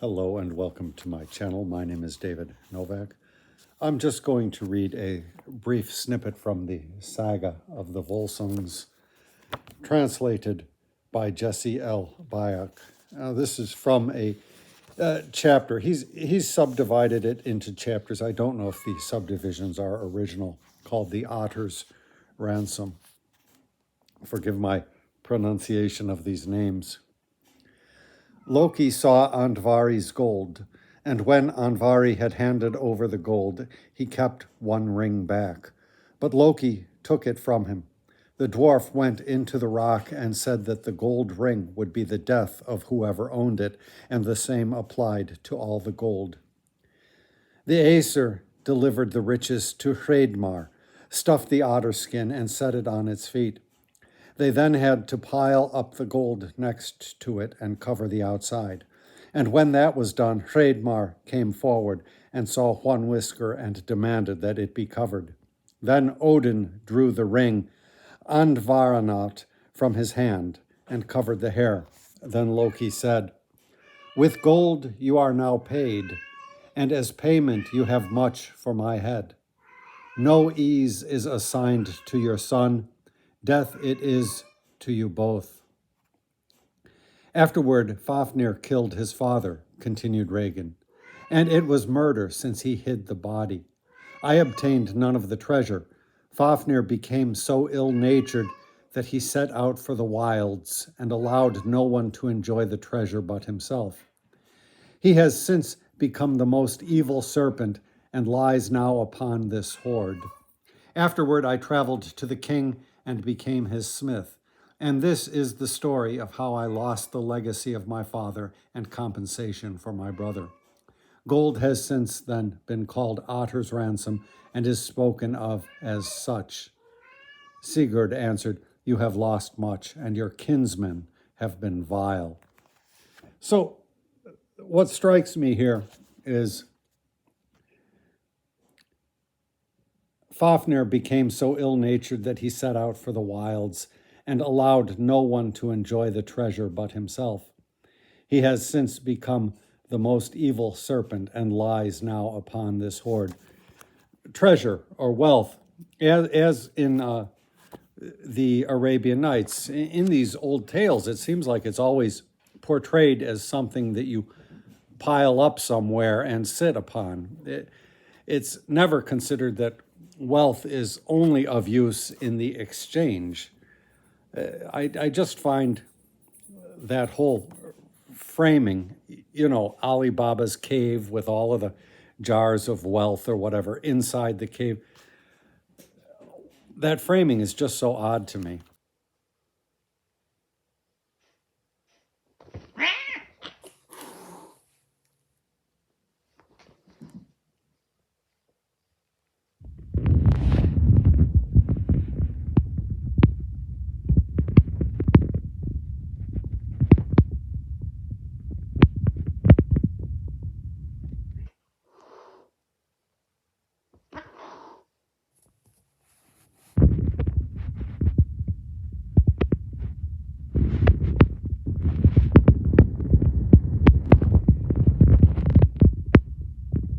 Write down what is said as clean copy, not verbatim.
Hello and welcome to my channel. My name is David Novak. I'm just going to read a brief snippet from the Saga of the Volsungs, translated by Jesse L. Byock. This is from a chapter. He's subdivided it into chapters. I don't know if the subdivisions are original, called The Otter's Ransom. Forgive my pronunciation of these names. Loki saw Andvari's gold, and when Andvari had handed over the gold, he kept one ring back. But Loki took it from him. The dwarf went into the rock and said that the gold ring would be the death of whoever owned it, and the same applied to all the gold. The Aesir delivered the riches to Hreidmar, stuffed the otter skin, and set it on its feet. They then had to pile up the gold next to it and cover the outside. And when that was done, Hreidmar came forward and saw one whisker and demanded that it be covered. Then Odin drew the ring Andvaranot from his hand and covered the hair. Then Loki said, "With gold you are now paid, and as payment you have much for my head. No ease is assigned to your son. Death it is to you both." Afterward, Fafnir killed his father, continued Regan, and it was murder since he hid the body. I obtained none of the treasure. Fafnir became so ill-natured that he set out for the wilds and allowed no one to enjoy the treasure but himself. He has since become the most evil serpent and lies now upon this hoard. Afterward, I traveled to the king and became his smith. And this is the story of how I lost the legacy of my father and compensation for my brother. Gold has since then been called Otter's Ransom and is spoken of as such. Sigurd answered, "You have lost much, and your kinsmen have been vile." So what strikes me here is Fafnir became so ill-natured that he set out for the wilds and allowed no one to enjoy the treasure but himself. He has since become the most evil serpent and lies now upon this hoard. Treasure or wealth, as in the Arabian Nights, in these old tales, it seems like it's always portrayed as something that you pile up somewhere and sit upon. It's never considered that wealth is only of use in the exchange. I just find that whole framing, Alibaba's cave with all of the jars of wealth or whatever inside the cave, that framing is just so odd to me.